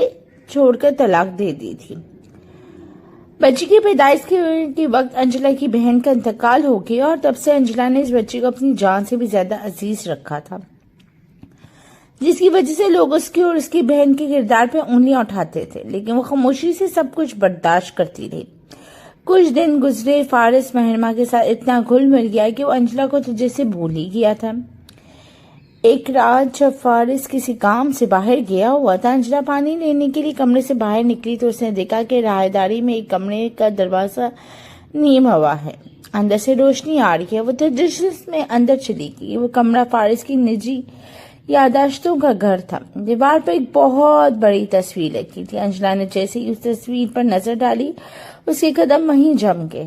[SPEAKER 1] چھوڑ کر طلاق دے دی تھی۔ بچی کی پیدائش کے وقت انجلا کی بہن کا انتقال ہو گیا اور تب سے انجلا نے اس بچے کو اپنی جان سے بھی زیادہ عزیز رکھا تھا، جس کی وجہ سے لوگ اس کی اور اس کی بہن کے کردار پہ انگلیاں اٹھاتے تھے، لیکن وہ خاموشی سے سب کچھ برداشت کرتی رہی۔ کچھ دن گزرے، فارس مہر ماں کے ساتھ اتنا گھل مل گیا کہ وہ انجلا کو تو جیسے بھول ہی گیا تھا۔ ایک رات جب فارس کسی کام سے باہر گیا ہوا تھا، انجلا پانی لینے کے لیے کمرے سے باہر نکلی تو اس نے دیکھا کہ راہداری میں ایک کمرے کا دروازہ نیم ہوا ہے، اندر سے روشنی آ رہی ہے۔ وہ تجسس میں اندر چلی گئی۔ وہ کمرہ فارس کی نجی یاداشتوں کا گھر تھا۔ دیوار پر ایک بہت بڑی تصویر لگی تھی۔ انجلا نے جیسے ہی اس تصویر پر نظر ڈالی، اس کے قدم وہیں جم گئے۔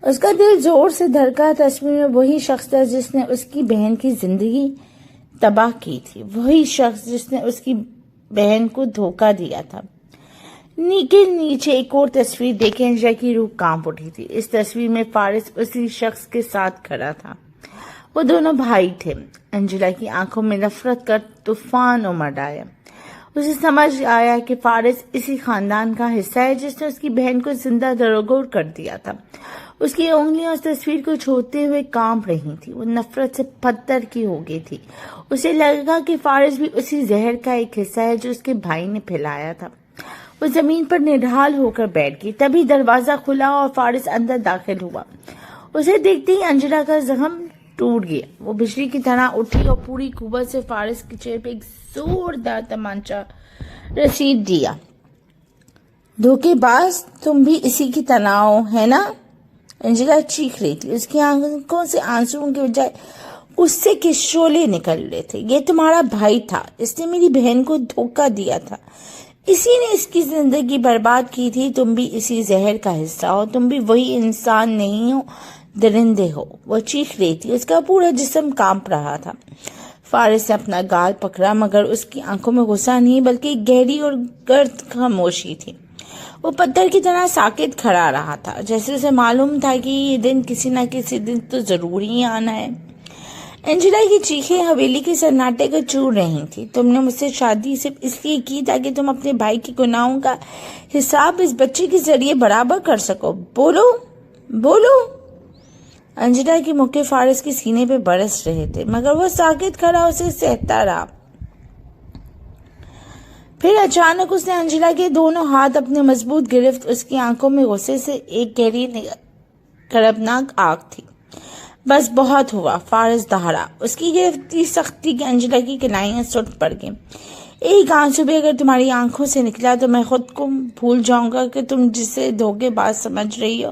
[SPEAKER 1] اس کا دل زور سے دھڑکا۔ تصویر میں وہی شخص تھا جس نے اس کی بہن کی زندگی تباہ کی تھی، وہی شخص جس نے اس کی بہن کو دھوکہ دیا تھا۔ نیچے ایک اور تصویر دیکھیں، انجلا کی روح کانپ اٹھی تھی۔ اس تصویر میں فارس اسی شخص کے ساتھ کھڑا تھا۔ وہ دونوں بھائی تھے۔ انجلا کی آنکھوں میں نفرت کا طوفان امڑ آیا۔ اسے سمجھ آیا کہ فارس اسی خاندان کا حصہ ہے جس نے اس کی بہن کو زندہ دروگور کر دیا تھا۔ اس کی انگلیاں اس تصویر کو چھوتے ہوئے کانپ رہی تھی۔ وہ نفرت سے پتھر کی ہو گئی تھی۔ اسے لگا کہ فارس بھی اسی زہر کا ایک حصہ ہے جو اس کے بھائی نے پھیلایا تھا۔ وہ زمین پر نڈھال ہو کر بیٹھ گئی۔ تبھی دروازہ کھلا اور فارس اندر داخل ہوا۔ اسے دیکھتے ہی انجلا کا زخم ٹوٹ گیا۔ وہ بجلی کی طرح اٹھی اور پوری قوت سے فارس کے چہرے پہ ایک زوردار تمانچہ رسید دیا۔ دھوکے باز، تم بھی اسی کی طرح ہو، ہے نا؟ انجلا چیخ رہی تھی۔ اس کی آنکھوں سے آنسوؤں کے بجائے غصے کے شعلے نکل رہے تھے۔ یہ تمہارا بھائی تھا، اس نے میری بہن کو دھوکہ دیا تھا، اسی نے اس کی زندگی برباد کی تھی۔ تم بھی اسی زہر کا حصہ ہو، تم بھی وہی انسان نہیں ہو، درندے ہو۔ وہ چیخ رہی تھی، اس کا پورا جسم کانپ رہا تھا۔ فارس نے اپنا گال پکڑا، مگر اس کی آنکھوں میں غصہ نہیں بلکہ ایک گہری اور گرد خاموشی تھی۔ وہ پتھر کی طرح ساکت کھڑا رہا تھا، جیسے اسے معلوم تھا کہ یہ دن کسی نہ کسی دن تو ضرور ہی آنا ہے۔ انجلا کی چیخیں حویلی کے سناٹے کو چور رہی تھی۔ تم نے مجھ سے شادی صرف اس لیے کی تاکہ تم اپنے بھائی کے گناہوں کا حساب اس بچے کے ذریعے برابر کر سکو۔ بولو بولو۔ انجلا کے مکے فارس کے سینے پہ برس رہے تھے، مگر وہ ساکت کھڑا اسے سہتا رہا۔ پھر اچانک اس نے انجلا کے دونوں ہاتھ اپنے مضبوط گرفت۔ اس کی آنکھوں میں غصے سے ایک گہری کربناک آگ تھی۔ بس بہت ہوا، فارس دہڑا۔ اس کی گرفتی سختی کی انجلا کی کنائیاں سٹ پڑ گئیں۔ ایک آنسو بھی اگر تمہاری آنکھوں سے نکلا تو میں خود کو بھول جاؤں گا کہ تم جسے دھوکے باز سمجھ رہی ہو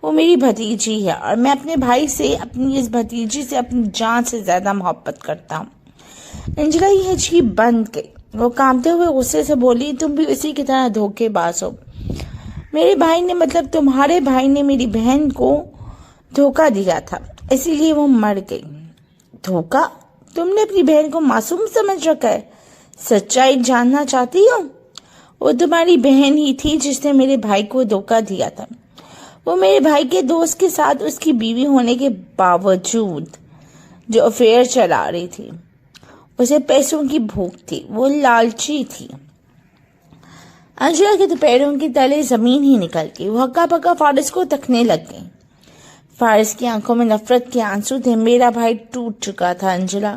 [SPEAKER 1] وہ میری بھتیجی ہے، اور میں اپنے بھائی سے، اپنی اس بھتیجی سے اپنی جان سے زیادہ محبت کرتا ہوں۔ انجلا یہ ہچکی بند گئی۔ وہ کانپتے ہوئے غصے سے بولی، تم بھی اسی کی طرح دھوکے باز ہو۔ میرے بھائی نے، مطلب تمہارے بھائی نے میری بہن کو دھوکا دیا تھا، اسی لیے وہ مر گئی۔ دھوکا؟ تم نے اپنی بہن کو معصوم سمجھ رکھا ہے؟ سچائی جاننا چاہتی ہو؟ وہ تمہاری بہن ہی تھی جس نے میرے بھائی کو دھوکا دیا تھا۔ وہ میرے بھائی کے دوست کے ساتھ اس کی بیوی ہونے کے باوجود جو افیئر چلا رہی تھی۔ اسے پیسوں کی بھوک تھی، وہ لالچی تھی۔ انجلا کے دوپہروں کے تلے زمین ہی نکل گئی۔ وہ ہکا پکا فارس کو تکنے لگ گئی۔ فارس کی آنکھوں میں نفرت کے آنسو تھے۔ میرا بھائی ٹوٹ چکا تھا انجلا۔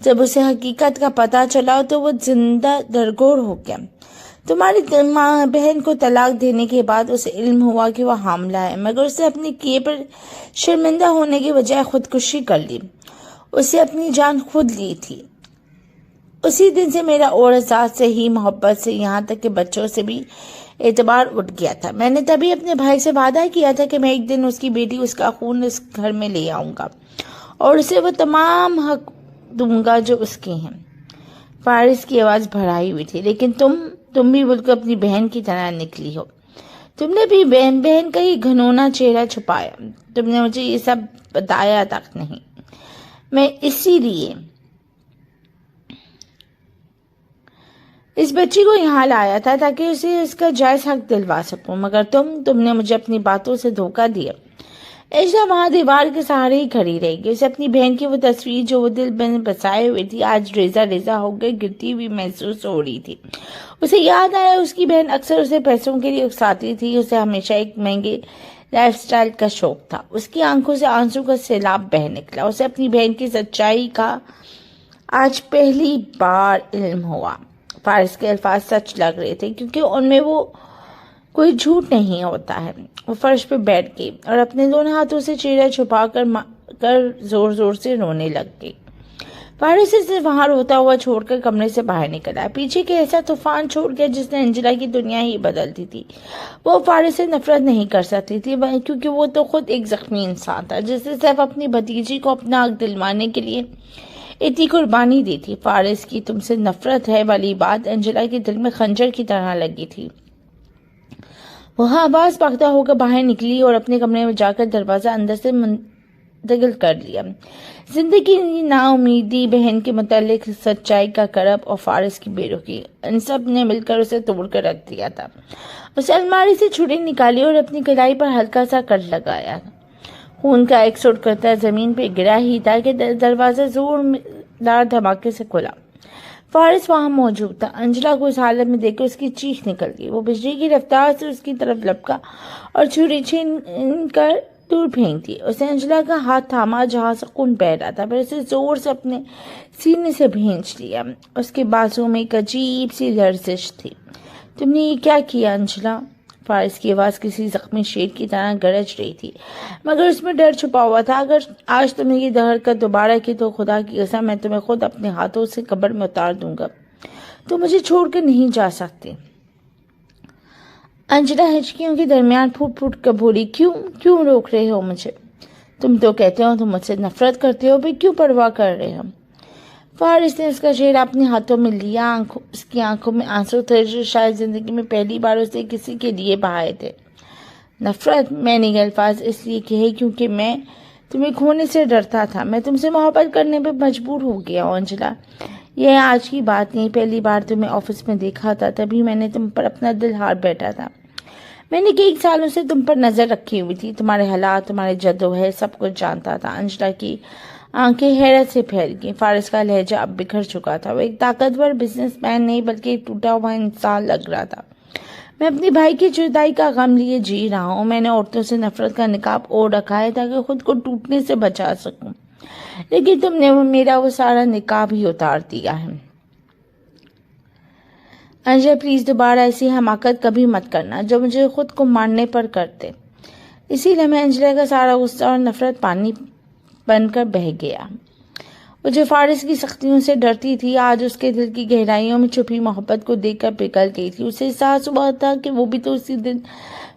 [SPEAKER 1] جب اسے حقیقت کا پتہ چلا تو وہ زندہ درگور ہو گیا۔ تمہاری بہن کو طلاق دینے کے بعد اسے علم ہوا کہ وہ حاملہ ہے، مگر اسے اپنے کیے پر شرمندہ ہونے کے بجائے خودکشی کر لی۔ اسے اپنی جان خود لی تھی۔ اسی دن سے میرا اور ذات سے ہی محبت سے، یہاں تک کہ بچوں سے بھی اعتبار اٹھ گیا تھا۔ میں نے تبھی اپنے بھائی سے وعدہ کیا تھا کہ میں ایک دن اس کی بیٹی، اس کا خون اس گھر میں لے آؤں گا اور اسے وہ تمام حق دوں گا جو اس کے ہیں۔ فارس کی آواز بھرائی ہوئی تھی، لیکن تم بھی بالکل اپنی بہن کی طرح نکلی ہو۔ تم نے بھی بہن کا یہ گھنونا چہرہ چھپایا۔ تم نے مجھے یہ سب بتایا تک نہیں۔ میں اسی لیے اس بچی کو یہاں لایا تھا تاکہ اسے اس کا جائز حق دلوا سکوں، مگر تم نے مجھے اپنی باتوں سے دھوکہ دیا۔ ایشا وہاں دیوار کے سہارے ہی کھڑی رہے گی۔ اسے اپنی بہن کی وہ تصویر جو وہ دل میں بسائے ہوئی تھی آج ریزہ ریزہ ہو گئی گرتی ہوئی محسوس ہو رہی تھی۔ اسے یاد آیا اس کی بہن اکثر اسے پیسوں کے لیے اکساتی تھی۔ اسے ہمیشہ ایک مہنگے لائف سٹائل کا شوق تھا۔ اس کی آنکھوں سے آنسو کا سیلاب بہہ نکلا۔ اسے اپنی بہن کی سچائی کا آج پہلی بار علم ہوا۔ فارس کے الفاظ سچ لگ رہے تھے کیونکہ ان میں وہ کوئی جھوٹ نہیں ہوتا ہے۔ وہ فرش پہ بیٹھ گئی اور اپنے دونوں ہاتھوں سے چہرہ چھپا کر زور زور سے رونے لگ گئی۔ فارس اسے وہاں روتا ہوا چھوڑ کر کمرے سے باہر نکل آیا۔ پیچھے کے ایسا طوفان چھوڑ گیا جس نے انجلا کی دنیا ہی بدل دی تھی۔ وہ فارس سے نفرت نہیں کر سکتی تھی کیونکہ وہ تو خود ایک زخمی انسان تھا جس نے صرف اپنی بھتیجی کو اپنا حق دلوانے کے لیے اتنی قربانی دی تھی۔ فارس کی تم سے نفرت ہے والی بات انجلا کے دل میں خنجر کی طرح لگی تھی۔ وہ آواز پاختہ ہو کر باہر نکلی اور اپنے کمرے میں جا کر دروازہ اندر سے منتقل کر لیا۔ زندگی کی نا امیدی، بہن کے متعلق سچائی کا کرب اور فارس کی بے رخی، ان سب نے مل کر اسے توڑ کر رکھ دیا تھا۔ اسے الماری سے چھری نکالی اور اپنی کلائی پر ہلکا سا کٹ لگایا۔ خون کا ایک سٹ کرتا زمین پہ گرا ہی تھا کہ دروازہ زوردار دھماکے سے کھلا۔ فارس وہاں موجود تھا۔ انجلا کو اس حالت میں دیکھ کر اس کی چیخ نکل گئی۔ وہ بجلی کی رفتار سے اس کی طرف لپکا اور چھری چھین کر دور پھینک دی۔ اسے انجلا کا ہاتھ تھاما جہاں سے خون بہہ رہا تھا، پھر اسے زور سے اپنے سینے سے بھینچ لیا۔ اس کے بازو میں ایک عجیب سی لرزش تھی۔ تم نے یہ کیا کیا انجلا؟ فارس کی آواز کسی زخمی شیر کی طرح گرج رہی تھی، مگر اس میں ڈر چھپا ہوا تھا۔ اگر آج تم نے یہ حرکت دوبارہ کی تو خدا کی قسم میں تمہیں خود اپنے ہاتھوں سے قبر میں اتار دوں گا۔ تم مجھے چھوڑ کر نہیں جا سکتے۔ انجلا ہچکیوں کے درمیان پھوٹ پھوٹ کر بولی، کیوں روک رہے ہو مجھے؟ تم تو کہتے ہو تم مجھ سے نفرت کرتے ہو، بھی کیوں پرواہ کر رہے ہو؟ فارس نے اس کا چہرہ اپنے ہاتھوں میں لیا۔ اس کی آنکھوں میں آنسو تھے جو شاید زندگی میں پہلی بار اسے کسی کے لیے بہائے تھے۔ نفرت؟ میں نے یہ الفاظ اس لیے کہے کیونکہ میں تمہیں کھونے سے ڈرتا تھا۔ میں تم سے محبت کرنے پہ مجبور ہو گیا ہوں انجلا۔ یہ آج کی بات نہیں، پہلی بار تمہیں آفس میں دیکھا تھا تبھی میں نے تم پر اپنا دل ہار بیٹھا تھا۔ میں نے کئی سالوں سے تم پر نظر رکھی ہوئی تھی، تمہارے حالات، تمہارے جدوجہد سب کچھ جانتا تھا۔ انجلا کی آنکھیں حیرت سے پھیل گئیں۔ فارس کا لہجہ اب بکھر چکا تھا۔ وہ ایک طاقتور بزنس مین نہیں بلکہ ایک ٹوٹا ہوا انسان لگ رہا تھا۔ میں اپنے بھائی کی جدائی کا غم لیے جی رہا ہوں۔ میں نے عورتوں سے نفرت کا نقاب اوڑھ رکھا ہے تاکہ خود کو ٹوٹنے سے بچا سکوں، لیکن تم نے میرا وہ سارا نقاب ہی اتار دیا ہے۔ انجلا پلیز دوبارہ ایسی حماقت کبھی مت کرنا جو مجھے خود کو مارنے پر کرتے۔ اسی لمحے انجلا کا سارا غصہ اور نفرت پانی بن کر بہہ گیا۔ وہ جو فارس کی سختیوں سے ڈرتی تھی آج اس کے دل کی گہرائیوں میں چھپی محبت کو دیکھ کر پگھل گئی تھی۔ اسے احساس ہوا تھا کہ وہ بھی تو اسی دن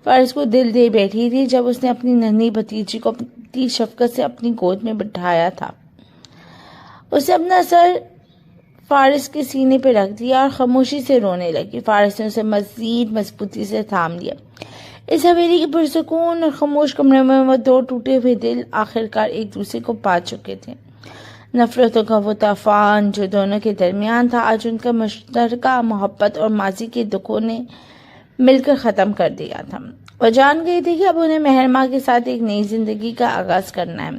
[SPEAKER 1] فارس کو دل دے بیٹھی تھی جب اس نے اپنی ننھی بھتیجی کو اپنی شفقت سے اپنی گود میں بٹھایا تھا۔ اسے اپنا سر فارس کے سینے پہ رکھ دیا اور خاموشی سے رونے لگی۔ فارس نے اسے مزید مضبوطی سے تھام لیا۔ اس حویلی کے پرسکون اور خاموش کمرے میں وہ دو ٹوٹے ہوئے دل آخرکار ایک دوسرے کو پا چکے تھے۔ نفرتوں کا وہ طوفان جو دونوں کے درمیان تھا آج ان کا مشترکہ محبت اور ماضی کے دکھوں نے مل کر ختم کر دیا تھا۔ وہ جان گئی تھی کہ اب انہیں مہرماں کے ساتھ ایک نئی زندگی کا آغاز کرنا ہے۔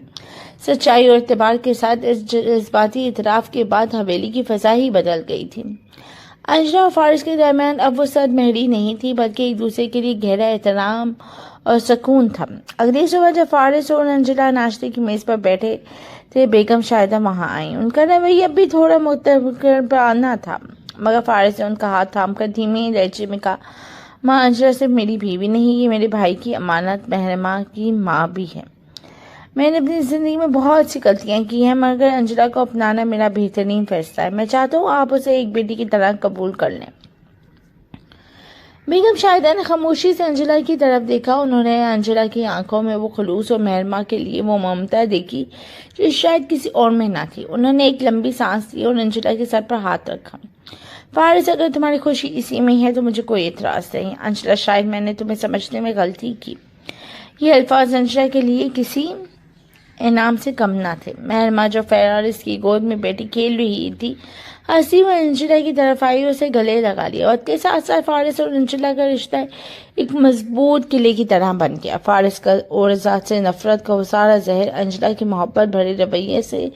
[SPEAKER 1] سچائی اور اعتبار کے ساتھ اس جذباتی اعتراف کے بعد حویلی کی فضا ہی بدل گئی تھی۔ انجلا اور فارس کے درمیان اب وہ صد مہری نہیں تھی بلکہ ایک دوسرے کے لیے گہرا احترام اور سکون تھا۔ اگلی صبح جب فارس اور انجلا ناشتے کی میز پر بیٹھے تھے بیگم شاہدہ وہاں آئیں۔ ان کا رویہ اب بھی تھوڑا متکبرانہ تھا مگر فارس نے ان کا ہاتھ تھام کر دھیمی لہجے میں کہا، ماں انجلا صرف میری بیوی نہیں، یہ میرے بھائی کی امانت مہرماں کی ماں بھی ہے۔ میں نے اپنی زندگی میں بہت سی غلطیاں کی ہیں مگر انجلا کو اپنانا میرا بہترین فیصلہ ہے۔ میں چاہتا ہوں آپ اسے ایک بیٹی کی طرح قبول کر لیں۔ بیگم شاہدہ نے خاموشی سے انجلا کی طرف دیکھا۔ انہوں نے انجلا کی آنکھوں میں وہ خلوص اور مہرماں کے لیے وہ ممتا دیکھی جو شاید کسی اور میں نہ تھی۔ انہوں نے ایک لمبی سانس لی اور انجلا کے سر پر ہاتھ رکھا۔ فارس، اگر تمہاری خوشی اسی میں ہے تو مجھے کوئی اعتراض نہیں۔ انجلا، شاید میں نے تمہیں سمجھنے میں غلطی کی۔ یہ الفاظ انجلا کے لیے کسی انعام سے کم نہ تھے۔ مہرماں جو فارس کی گود میں بیٹھی کھیل رہی تھی ہنسی وہ انجلا کی طرف آئی اور اسے گلے لگا لیا۔ وقت کے ساتھ ساتھ فارس اور انجلا کا رشتہ ایک مضبوط قلعے کی طرح بن گیا۔ فارس کا اور ذات سے نفرت کا وہ سارا زہر انجلا کی محبت بھرے رویے سے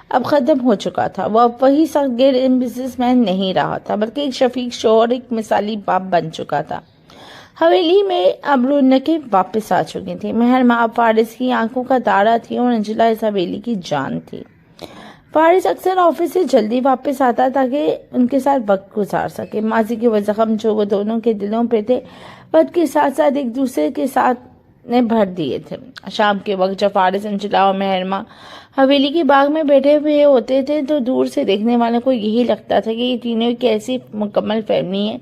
[SPEAKER 1] اب ختم ہو چکا تھا۔ وہ اب وہی سخت گیر بزنس مین نہیں رہا تھا بلکہ ایک شفیق شوہر، ایک مثالی باپ بن چکا تھا۔ حویلی میں اب رونقیں واپس آ چکی تھیں۔ مہرماں اب فارس کی آنکھوں کا تارا تھی اور انجلا اس حویلی کی جان تھی۔ فارس اکثر آفس سے جلدی واپس آتا تاکہ ان کے ساتھ وقت گزار سکے۔ ماضی کے وہ زخم جو وہ دونوں کے دلوں پہ تھے وقت کے ساتھ ساتھ ایک دوسرے کے ساتھ نے بھر دیے تھے۔ شام کے وقت جب فارس، انجلا اور مہرماں حویلی کے باغ میں بیٹھے ہوئے ہوتے تھے تو دور سے دیکھنے والوں کو یہی لگتا تھا کہ یہ تینوں ایک ایسی مکمل فیملی ہے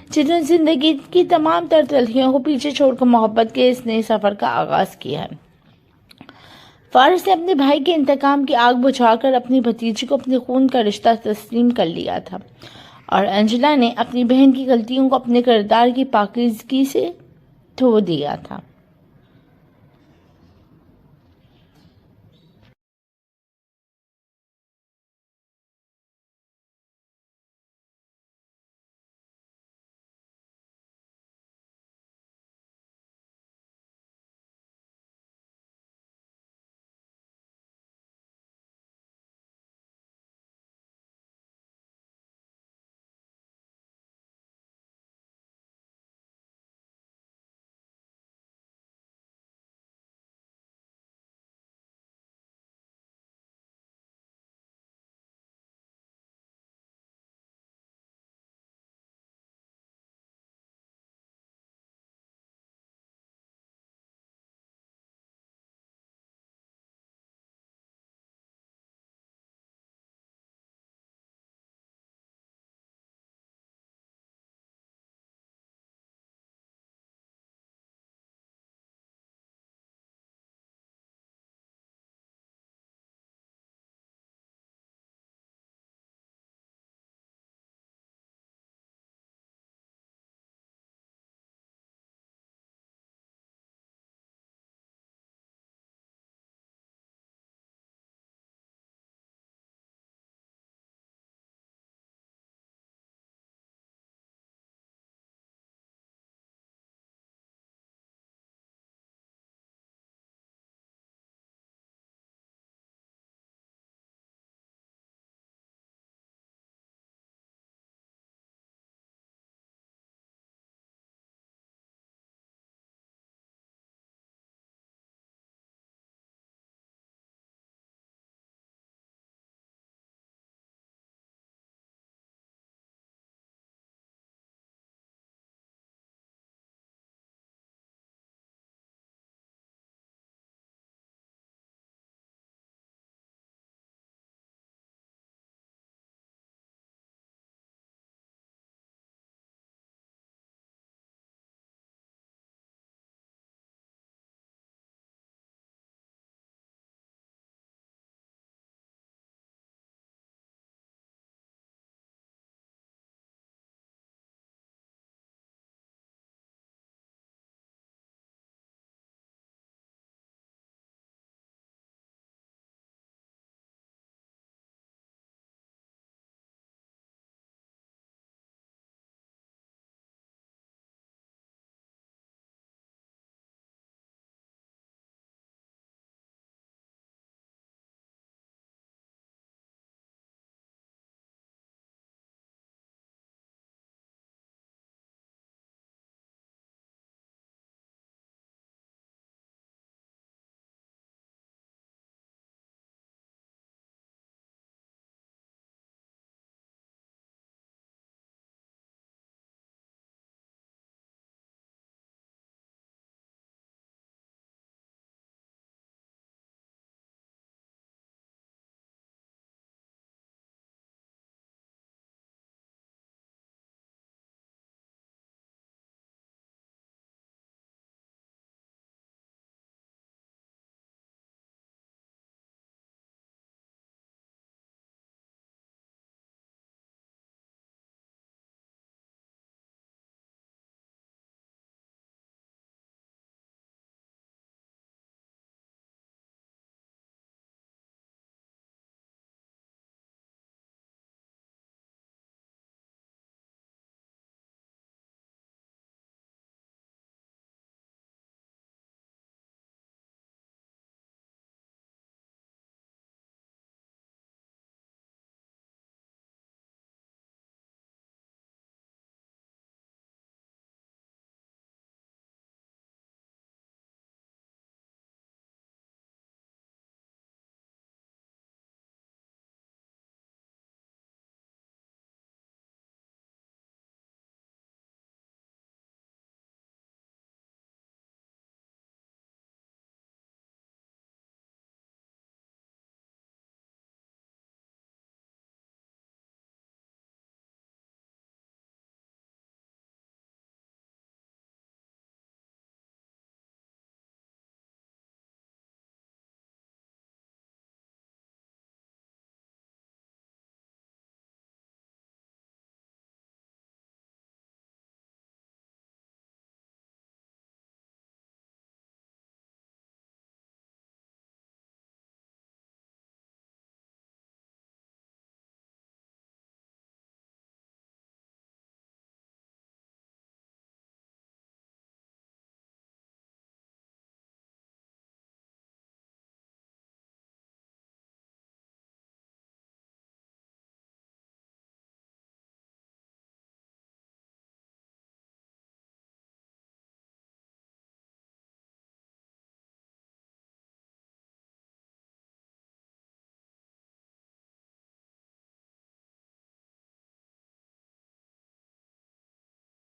[SPEAKER 1] جنہوں نے زندگی کی تمام تر تلخیوں کو پیچھے چھوڑ کر محبت کے اس نئے سفر کا آغاز کیا ہے۔ فارس نے اپنے بھائی کے انتقام کی آگ بجھا کر اپنی بھتیجی کو اپنے خون کا رشتہ تسلیم کر لیا تھا اور انجلا نے اپنی بہن کی غلطیوں کو اپنے کردار کی پاکیزگی سے دھو دیا تھا۔